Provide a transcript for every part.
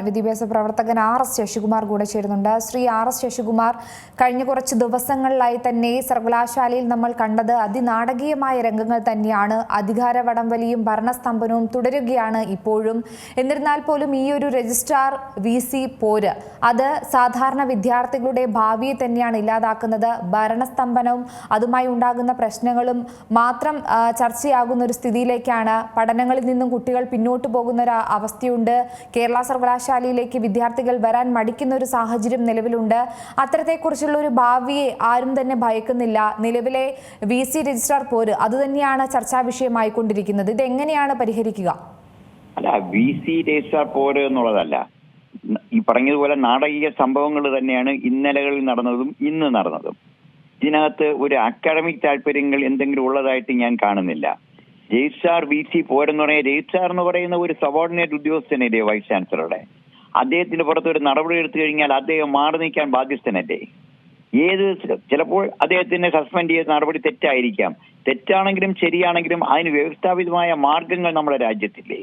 വിദ്യാഭ്യാസ പ്രവർത്തകൻ RS ശശികുമാർ കൂടെ ചേരുന്നുണ്ട്. ശ്രീ RS ശശികുമാർ, കഴിഞ്ഞ കുറച്ച് ദിവസങ്ങളിലായി തന്നെ സർവകലാശാലയിൽ നമ്മൾ കണ്ടത് അതിനാടകീയമായ രംഗങ്ങൾ തന്നെയാണ്. അധികാര വടംവലിയും ഭരണസ്തംഭനവും തുടരുകയാണ് ഇപ്പോഴും. എന്നിരുന്നാൽ പോലും ഈ ഒരു രജിസ്ട്രാർ VC പോര് അത് സാധാരണ വിദ്യാർത്ഥികളുടെ ഭാവിയെ തന്നെയാണ് ഇല്ലാതാക്കുന്നത്. ഭരണസ്തംഭനവും അതുമായി ഉണ്ടാകുന്ന പ്രശ്നങ്ങളും മാത്രം ചർച്ചയാകുന്ന ഒരു സ്ഥിതിയിലേക്കാണ്. പഠനങ്ങളിൽ നിന്നും കുട്ടികൾ പിന്നോട്ട് പോകുന്ന ഒരു അവസ്ഥയുണ്ട്. കേരള സർവകലാശാലയിലേക്ക് വിദ്യാർത്ഥികൾ വരാൻ മടിക്കുന്ന ഒരു സാഹചര്യം നിലവിലുണ്ട്. അത്തരത്തെക്കുറിച്ചുള്ള ഒരു ഭാവിയെ ആരും തന്നെ ഭയക്കുന്നില്ല. നിലവിലെ VC രജിസ്ട്രാർ പോര് അതുതന്നെയാണ് ചർച്ചാ വിഷയമായിക്കൊണ്ടിരിക്കുന്നത്. ഇത് എങ്ങനെയാണ് പരിഹരിക്കുക? അല്ല, VC രജിസ്ട്രാർ പോര് എന്നുള്ളതല്ല, ഈ പറഞ്ഞതുപോലെ നാടകീയ സംഭവങ്ങൾ തന്നെയാണ് ഇന്നലകളിൽ നടന്നതും ഇന്ന് നടന്നതും. ഇതിനകത്ത് ഒരു അക്കാഡമിക് താല്പര്യങ്ങൾ എന്തെങ്കിലും ഉള്ളതായിട്ട് ഞാൻ കാണുന്നില്ല. രജിസ്ട്രാർ VC പോരെന്ന് പറഞ്ഞാൽ രജിസ്ട്രാർ എന്ന് പറയുന്ന ഒരു സബോർഡിനേറ്റ് ഉദ്യോഗസ്ഥനല്ലേ വൈസ് ചാൻസലറുടെ. അദ്ദേഹത്തിന്റെ പുറത്ത് ഒരു നടപടി എടുത്തു കഴിഞ്ഞാൽ അദ്ദേഹം മാറി നിൽക്കാൻ ബാധ്യസ്ഥനല്ലേ. ചിലപ്പോൾ അദ്ദേഹത്തിനെ സസ്പെൻഡ് ചെയ്ത നടപടി തെറ്റായിരിക്കാം. തെറ്റാണെങ്കിലും ശരിയാണെങ്കിലും അതിന് വ്യവസ്ഥാപിതമായ മാർഗങ്ങൾ നമ്മുടെ രാജ്യത്തില്ലേ.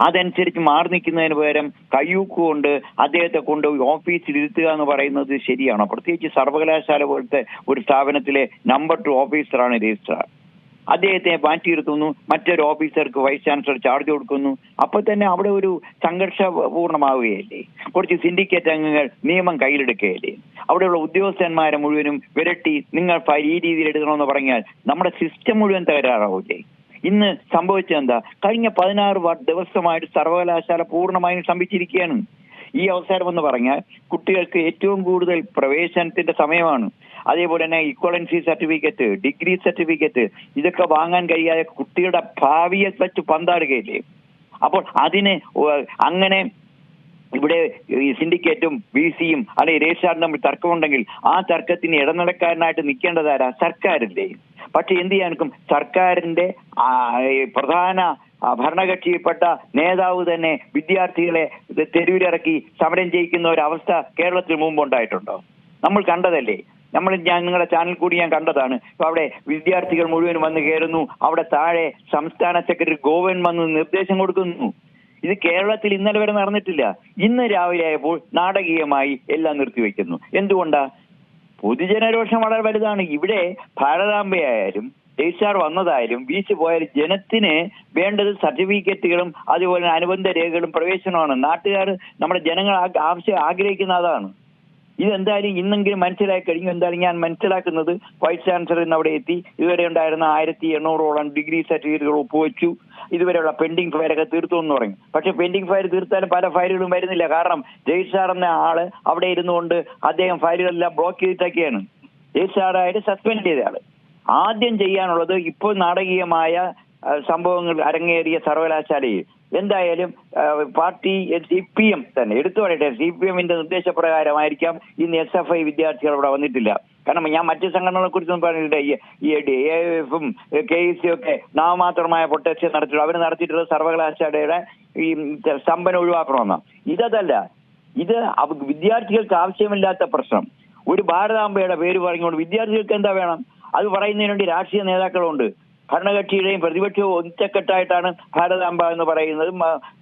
അതനുസരിച്ച് മാറി നിൽക്കുന്നതിന് പകരം കയ്യൂക്കുകൊണ്ട് അദ്ദേഹത്തെ കൊണ്ട് ഓഫീസിൽ ഇരുത്തുക എന്ന് പറയുന്നത് ശരിയാണോ? പ്രത്യേകിച്ച് സർവകലാശാല പോലത്തെ ഒരു സ്ഥാപനത്തിലെ നമ്പർ 2 ഓഫീസറാണ് രജിസ്ട്രാർ. അദ്ദേഹത്തെ മാറ്റിയിരുത്തുന്നു, മറ്റൊരു ഓഫീസർക്ക് വൈസ് ചാൻസലർ ചാർജ് കൊടുക്കുന്നു. അപ്പൊ തന്നെ അവിടെ ഒരു സംഘർഷപൂർണമാവുകയല്ലേ. കുറച്ച് സിൻഡിക്കേറ്റ് അംഗങ്ങൾ നിയമം കയ്യിലെടുക്കുകയല്ലേ. അവിടെയുള്ള ഉദ്യോഗസ്ഥന്മാരെ മുഴുവനും വിരട്ടി നിങ്ങൾ ഈ രീതിയിൽ എടുക്കണമെന്ന് പറഞ്ഞാൽ നമ്മുടെ സിസ്റ്റം മുഴുവൻ തകരാറാവൂലേ. ഇന്ന് സംഭവിച്ചതെന്താ? കഴിഞ്ഞ 16 ദിവസമായിട്ട് സർവകലാശാല പൂർണ്ണമായും സ്തംഭിച്ചിരിക്കുകയാണ്. ഈ അവസരം എന്ന് പറഞ്ഞാൽ കുട്ടികൾക്ക് ഏറ്റവും കൂടുതൽ പ്രവേശനത്തിന്റെ സമയമാണ്. അതേപോലെ തന്നെ ഇക്വലൻസി സർട്ടിഫിക്കറ്റ്, ഡിഗ്രി സർട്ടിഫിക്കറ്റ് ഇതൊക്കെ വാങ്ങാൻ കഴിയാതെ കുട്ടികളുടെ ഭാവിയെ വെച്ച് പന്താടുകയില്ലേ. അപ്പോൾ അതിന് അങ്ങനെ ഇവിടെ ഈ സിൻഡിക്കേറ്റും VCയും അല്ലെങ്കിൽ രജിസ്ട്രാറും തമ്മിൽ തർക്കമുണ്ടെങ്കിൽ ആ തർക്കത്തിന് ഇടനിലക്കാരനായിട്ട് നിൽക്കേണ്ടതാരാ? സർക്കാരില്ലേ. പക്ഷെ എന്ത് ചെയ്യാനും സർക്കാരിന്റെ പ്രധാന ഭരണകക്ഷിയിൽപ്പെട്ട നേതാവ് തന്നെ വിദ്യാർത്ഥികളെ തെരുവിലിറക്കി സമരം ചെയ്യിക്കുന്ന ഒരു അവസ്ഥ കേരളത്തിൽ മുമ്പുണ്ടായിട്ടുണ്ടോ? നമ്മൾ കണ്ടതല്ലേ. ഞാൻ നിങ്ങളുടെ ചാനൽ കൂടി ഞാൻ കണ്ടതാണ്. ഇപ്പൊ അവിടെ വിദ്യാർത്ഥികൾ മുഴുവൻ വന്ന് കയറുന്നു. അവിടെ താഴെ സംസ്ഥാന സെക്രട്ടറി ഗോവൻ വന്ന് നിർദ്ദേശം കൊടുക്കുന്നു. ഇത് കേരളത്തിൽ ഇന്നലെ വരെ നടന്നിട്ടില്ല. ഇന്ന് രാവിലെ ആയപ്പോൾ നാടകീയമായി എല്ലാം നിർത്തിവെക്കുന്നു. എന്തുകൊണ്ടാ? പൊതുജനരോഷം വളരെ വലുതാണ്. ഇവിടെ ഭാരതാംബയായാലും രജിസ്ട്രാർ വന്നതായാലും VC പോയാലും ജനത്തിന് വേണ്ടത് സർട്ടിഫിക്കറ്റുകളും അതുപോലെ അനുബന്ധ രേഖകളും പ്രവേശനമാണ്. നാട്ടുകാർ നമ്മുടെ ജനങ്ങൾ ആഗ്രഹിക്കുന്ന അതാണ്. ഇതെന്തായാലും ഇന്നെങ്കിലും മനസ്സിലാക്കി കഴിഞ്ഞു. എന്തായാലും ഞാൻ മനസ്സിലാക്കുന്നത് വൈസ് ചാൻസലർ ഇന്ന് അവിടെ എത്തി. ഇതുവരെ ഉണ്ടായിരുന്ന 1800ഓളം ഡിഗ്രി സർട്ടിഫിക്കറ്റുകൾ ഒപ്പുവെച്ചു. ഇതുവരെയുള്ള പെൻഡിങ് ഫയലൊക്കെ തീർത്തു എന്ന് പറയും. പക്ഷെ പെൻഡിങ് ഫയൽ തീർത്താലും പല ഫയലുകളും വരുന്നില്ല. കാരണം രജിസ്ട്രാർ എന്ന ആള് അവിടെ ഇരുന്നുകൊണ്ട് അദ്ദേഹം ഫയലുകളെല്ലാം ബ്ലോക്ക് ചെയ്തിട്ടൊക്കെയാണ്. രജിസ്ട്രാറായിട്ട് സസ്പെൻഡ് ചെയ്ത ആള്. ആദ്യം ചെയ്യാനുള്ളത് ഇപ്പോൾ നാടകീയമായ സംഭവങ്ങൾ അരങ്ങേറിയ സർവകലാശാലയിൽ എന്തായാലും പാർട്ടി CPM തന്നെ എടുത്തു പറയട്ടെ, CPMന്റെ നിർദ്ദേശപ്രകാരമായിരിക്കാം ഇന്ന് SFI വിദ്യാർത്ഥികൾ അവിടെ വന്നിട്ടില്ല. കാരണം ഞാൻ മറ്റു സംഘടനകളെ കുറിച്ചൊന്നും പറഞ്ഞില്ല. ഈ AIFും KEC ഒക്കെ നാമമാത്രമായ പ്രൊട്ടസ്റ്റ് നടത്തിയിട്ടുള്ളൂ. അവർ നടത്തിയിട്ടുള്ള സർവകലാശാലയുടെ ഈ സ്തംഭനം ഒഴിവാക്കണമെന്നാണ്. ഇതല്ല, ഇത് വിദ്യാർത്ഥികൾക്ക് ആവശ്യമില്ലാത്ത പ്രശ്നം. ഒരു ഭാരതാംബയുടെ പേര് പറഞ്ഞുകൊണ്ട് വിദ്യാർത്ഥികൾക്ക് എന്താ വേണം? അത് പറയുന്നതിന് വേണ്ടി രാഷ്ട്രീയ നേതാക്കളുണ്ട്. ഭരണകക്ഷിയുടെയും പ്രതിപക്ഷവും ഒറ്റക്കെട്ടായിട്ടാണ് ഭാരതാംബ എന്ന് പറയുന്നത്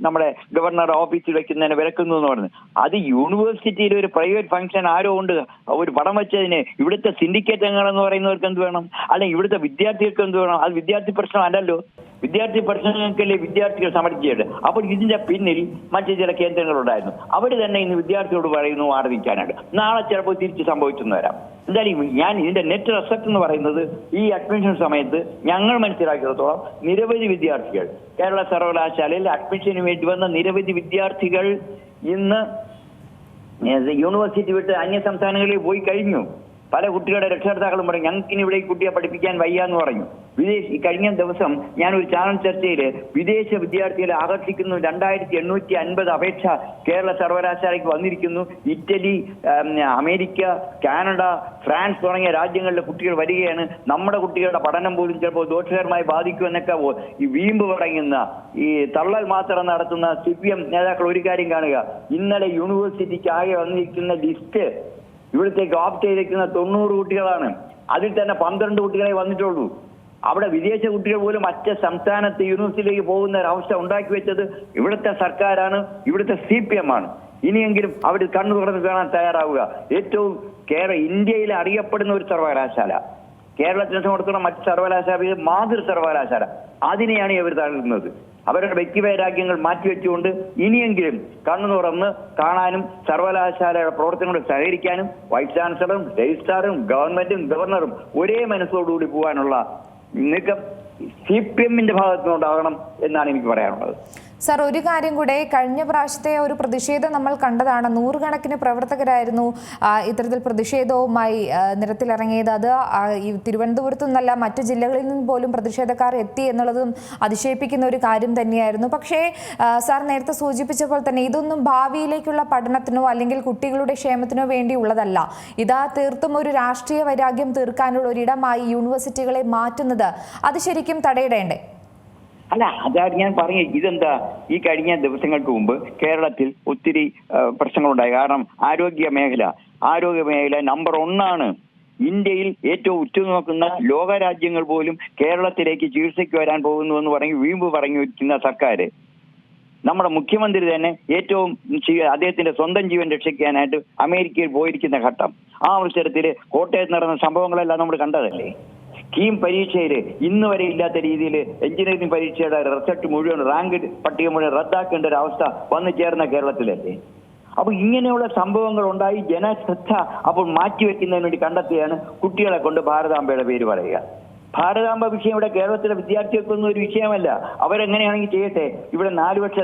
നമ്മുടെ ഗവർണറുടെ ഓഫീസിൽ വെക്കുന്നതിന് വിലക്കുന്നു എന്ന് പറയുന്നത്. അത് യൂണിവേഴ്സിറ്റിയിൽ ഒരു പ്രൈവറ്റ് ഫംഗ്ഷൻ ആരോ ഉണ്ട് ഒരു പടം വെച്ചതിന് ഇവിടുത്തെ സിൻഡിക്കേറ്റ് അംഗങ്ങൾ എന്ന് പറയുന്നവർക്ക് എന്ത് വേണം? അല്ലെങ്കിൽ ഇവിടുത്തെ വിദ്യാർത്ഥികൾക്ക് എന്ത് വേണം? അത് വിദ്യാർത്ഥി പ്രശ്നം അല്ലല്ലോ. വിദ്യാർത്ഥി പ്രശ്നങ്ങൾക്കല്ലേ വിദ്യാർത്ഥികൾ സമരം. അപ്പോൾ ഇതിന്റെ പിന്നിൽ മറ്റു ചില കേന്ദ്രങ്ങളുണ്ടായിരുന്നു. അവർ തന്നെ ഇന്ന് വിദ്യാർത്ഥിയോട് പറയുന്നു മാറി നിൽക്കാനായിട്ട്. നാളെ ചിലപ്പോൾ തിരിച്ച് സംഭവിച്ചെന്ന് വരാം. എന്തായാലും ഞാൻ ഇതിന്റെ നെറ്റ് റെസപ്റ്റ് എന്ന് പറയുന്നത് ഈ അഡ്മിഷൻ സമയത്ത് ഞങ്ങൾ മനസ്സിലാക്കിയിടത്തോളം നിരവധി വിദ്യാർത്ഥികൾ കേരള സർവകലാശാലയിൽ അഡ്മിഷന് വേണ്ടി വന്ന നിരവധി വിദ്യാർത്ഥികൾ ഇന്ന് യൂണിവേഴ്സിറ്റി വിട്ട് അന്യ സംസ്ഥാനങ്ങളിൽ പോയി കഴിഞ്ഞു. പല കുട്ടികളുടെ രക്ഷകർത്താക്കളും പറയും ഞങ്ങൾക്കിനി ഇവിടെ ഈ കുട്ടിയെ പഠിപ്പിക്കാൻ വയ്യ എന്ന് പറഞ്ഞു. കഴിഞ്ഞ ദിവസം ഞാനൊരു ചാനൽ ചർച്ചയിൽ വിദേശ വിദ്യാർത്ഥികളെ ആകർഷിക്കുന്നു 2850 അപേക്ഷ കേരള സർവകലാശാലയ്ക്ക് വന്നിരിക്കുന്നു. ഇറ്റലി, അമേരിക്ക, കാനഡ, ഫ്രാൻസ് തുടങ്ങിയ രാജ്യങ്ങളിലെ കുട്ടികൾ വരികയാണ്. നമ്മുടെ കുട്ടികളുടെ പഠനം പോലും ചിലപ്പോൾ ദോഷകരമായി ബാധിക്കുമെന്നൊക്കെ ഈ വീമ്പ് പറയുന്ന ഈ തള്ളൽ മാത്രം നടത്തുന്ന CPM നേതാക്കൾ ഒരു കാര്യം കാണുക. ഇന്നലെ യൂണിവേഴ്സിറ്റിക്ക് ആകെ വന്നിരിക്കുന്ന ലിസ്റ്റ് ഇവിടത്തേക്ക് ഓപ്റ്റ് ചെയ്തിരിക്കുന്ന 90 കുട്ടികളാണ്. അതിൽ തന്നെ 12 കുട്ടികളെ വന്നിട്ടുള്ളൂ. അവിടെ വിദേശ കുട്ടികൾ പോലും മറ്റ് സംസ്ഥാനത്ത് യൂണിവേഴ്സിറ്റിയിലേക്ക് പോകുന്ന ഒരവസ്ഥ ഉണ്ടാക്കി വെച്ചത് ഇവിടുത്തെ സർക്കാരാണ്, ഇവിടുത്തെ CPM ആണ്. ഇനിയെങ്കിലും അവർ കണ്ണു തുറന്ന് കാണാൻ തയ്യാറാവുക. ഏറ്റവും ഇന്ത്യയിൽ അറിയപ്പെടുന്ന ഒരു സർവകലാശാല, കേരളത്തിനെ സംബന്ധിച്ചിടത്തോളം മറ്റ് സർവകലാശാല മാതൃ സർവകലാശാല, അതിനെയാണ് ഇവർ തള്ളുന്നത്. അവരുടെ വ്യക്തിവൈരാഗ്യങ്ങൾ മാറ്റിവെച്ചുകൊണ്ട് ഇനിയെങ്കിലും കണ്ണു തുറന്ന് കാണാനും സർവകലാശാലയുടെ പ്രവർത്തനങ്ങളോട് സഹകരിക്കാനും വൈസ് ചാൻസലറും രജിസ്ട്രാറും ഗവൺമെന്റും ഗവർണറും ഒരേ മനസ്സോടുകൂടി പോകാനുള്ള നീക്കം CPM-ന്റെ ഭാഗത്തുനിന്നുണ്ടാകണം എന്നാണ് എനിക്ക് പറയാനുള്ളത്. സർ, ഒരു കാര്യം കൂടെ, കഴിഞ്ഞ പ്രാവശ്യത്തെ ഒരു പ്രതിഷേധം നമ്മൾ കണ്ടതാണ്. നൂറുകണക്കിന് പ്രവർത്തകരായിരുന്നു ഇത്തരത്തിൽ പ്രതിഷേധവുമായി നിരത്തിലിറങ്ങിയത്. അത് തിരുവനന്തപുരത്തു നിന്നല്ല, മറ്റു ജില്ലകളിൽ നിന്ന് പോലും പ്രതിഷേധക്കാർ എത്തി എന്നുള്ളതും അതിശയിപ്പിക്കുന്ന ഒരു കാര്യം തന്നെയായിരുന്നു. പക്ഷേ സാർ നേരത്തെ സൂചിപ്പിച്ചപ്പോൾ തന്നെ ഇതൊന്നും ഭാവിയിലേക്കുള്ള പഠനത്തിനോ അല്ലെങ്കിൽ കുട്ടികളുടെ ക്ഷേമത്തിനോ വേണ്ടിയുള്ളതല്ല. ഇതാ തീർത്തും ഒരു രാഷ്ട്രീയ വൈരാഗ്യം തീർക്കാനുള്ള ഒരിടമായി യൂണിവേഴ്സിറ്റികളെ മാറ്റുന്നത് അത് ശരിക്കും തടയിടേണ്ടേ? അല്ല, അതാണ് ഞാൻ പറഞ്ഞത്. ഇതെന്താ, ഈ കഴിഞ്ഞ ദിവസങ്ങൾക്ക് മുമ്പ് കേരളത്തിൽ ഒത്തിരി പ്രശ്നങ്ങളുണ്ടായി. കാരണം ആരോഗ്യ മേഖല നമ്പർ 1 ഇന്ത്യയിൽ ഏറ്റവും ഉറ്റുനോക്കുന്ന ലോകരാജ്യങ്ങൾ പോലും കേരളത്തിലേക്ക് ചികിത്സയ്ക്ക് വരാൻ പോകുന്നു എന്ന് വീമ്പ് പറഞ്ഞു വയ്ക്കുന്ന സർക്കാർ, നമ്മുടെ മുഖ്യമന്ത്രി തന്നെ ഏറ്റവും അദ്ദേഹത്തിന്റെ സ്വന്തം ജീവൻ രക്ഷിക്കാനായിട്ട് അമേരിക്കയിൽ പോയിരിക്കുന്ന ഘട്ടം, ആ അവസരത്തിൽ കോട്ടയത്ത് നടന്ന സംഭവങ്ങളെല്ലാം നമ്മൾ കണ്ടതല്ലേ. കീം പരീക്ഷയിൽ ഇന്ന് വരെ ഇല്ലാത്ത രീതിയിൽ എഞ്ചിനീയറിംഗ് പരീക്ഷയുടെ റിസൾട്ട് മുഴുവൻ, റാങ്ക് പട്ടിക മുഴുവൻ റദ്ദാക്കേണ്ട ഒരു അവസ്ഥ വന്നു ചേർന്ന കേരളത്തിലല്ലേ. അപ്പൊ ഇങ്ങനെയുള്ള സംഭവങ്ങൾ ഉണ്ടായി ജനശ്രദ്ധ അപ്പോൾ മാറ്റിവെക്കുന്നതിന് വേണ്ടി കണ്ടെത്തിയാണ് കുട്ടികളെ കൊണ്ട് ഭാരതാംബയുടെ പേര് പറയുക. ഭാരതാംബ വിഷയം ഇവിടെ കേരളത്തിലെ വിദ്യാർത്ഥികൾക്കൊന്നും ഒരു വിഷയമല്ല. അവരെങ്ങനെയാണെങ്കിൽ ചെയ്യട്ടെ. ഇവിടെ 4 വർഷ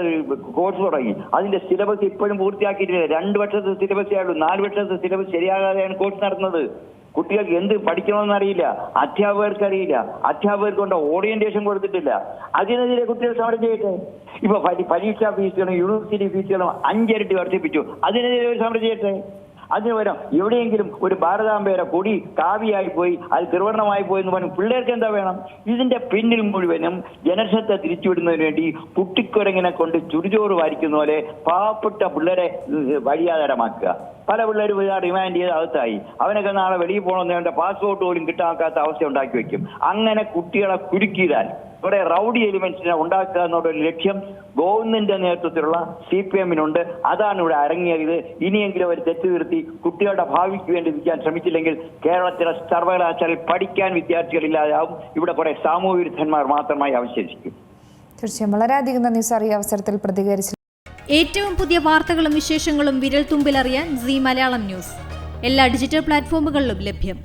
കോഴ്സ് തുടങ്ങി, അതിന്റെ സിലബസ് ഇപ്പോഴും പൂർത്തിയാക്കിയിട്ടില്ല. 2 വർഷത്തെ സിലബസേ ഉള്ളൂ. 4 വർഷത്തെ സിലബസ് ശരിയാകാതെയാണ് കോഴ്സ് നടത്തുന്നത്. കുട്ടികൾക്ക് എന്ത് പഠിക്കണമെന്ന് അറിയില്ല, അധ്യാപകർക്ക് അറിയില്ല, അധ്യാപകർക്ക് കൊണ്ട് ഓറിയന്റേഷൻ കൊടുത്തിട്ടില്ല. അതിനെതിരെ കുട്ടികൾ സമരം ചെയ്യട്ടെ. ഇപ്പൊ പരീക്ഷാ ഫീസുകളും യൂണിവേഴ്സിറ്റി ഫീസുകളും 5 ഇരട്ടി വർദ്ധിപ്പിച്ചു. അതിനെതിരെ ഒരു സമരം ചെയ്യട്ടെ. അതിന് പകരം എവിടെയെങ്കിലും ഒരു ഭാരതാംബയുടെ കൊടി കാവിയായി പോയി, അത് ത്രിവർണമായി പോയി എന്ന് പറഞ്ഞു പിള്ളേർക്ക് എന്താ വേണം? ഇതിന്റെ പിന്നിൽ മുഴുവനും ജനശ്രദ്ധ തിരിച്ചുവിടുന്നതിന് വേണ്ടി കുട്ടിക്കുരങ്ങിനെ കൊണ്ട് ചുടുചോറ് വാരിക്കുന്ന പോലെ പാവപ്പെട്ട പിള്ളേരെ വഴിയാധാരമാക്കുക. പല പിള്ളേരും റിമാൻഡ് ചെയ്ത് അകത്തായി. അവനൊക്കെ നാളെ വെളിയിൽ പോകണമെന്ന് പാസ്പോർട്ട് പോലും കിട്ടാക്കാത്ത അവസ്ഥ ഉണ്ടാക്കി വെക്കും. അങ്ങനെ കുട്ടികളെ കുരുക്കിയാൽ ഇവിടെ റൗഡി എലിമെന്റ്സിനെ ഉണ്ടാക്കുക എന്നുള്ള ഒരു ലക്ഷ്യം ഗവൺമെന്റിന്റെ നേതൃത്വത്തിലുള്ള CPM-നുണ്ട്. അതാണ് ഇവിടെ അരങ്ങിയത്. ഇനിയെങ്കിലും അവർ തെറ്റ് നിർത്തി കുട്ടികളുടെ ഭാവിക്ക് വേണ്ടി വിൽക്കാൻ ശ്രമിച്ചില്ലെങ്കിൽ കേരളത്തിലെ സർവകലാശാലയിൽ പഠിക്കാൻ വിദ്യാർത്ഥികളില്ലാതാവും. ഇവിടെ കുറെ സാമൂഹ്യ വിരുദ്ധന്മാർ മാത്രമായി അവശേഷിക്കും. തീർച്ചയായും വളരെയധികം നന്ദി സാർ ഈ അവസരത്തിൽ പ്രതികരിച്ചു. ഏറ്റവും പുതിയ വാർത്തകളും വിശേഷങ്ങളും വിരൽ തുമ്പിലറിയാൻ Zee മലയാളം ന്യൂസ് എല്ലാ ഡിജിറ്റൽ പ്ലാറ്റ്ഫോമുകളിലും ലഭ്യം.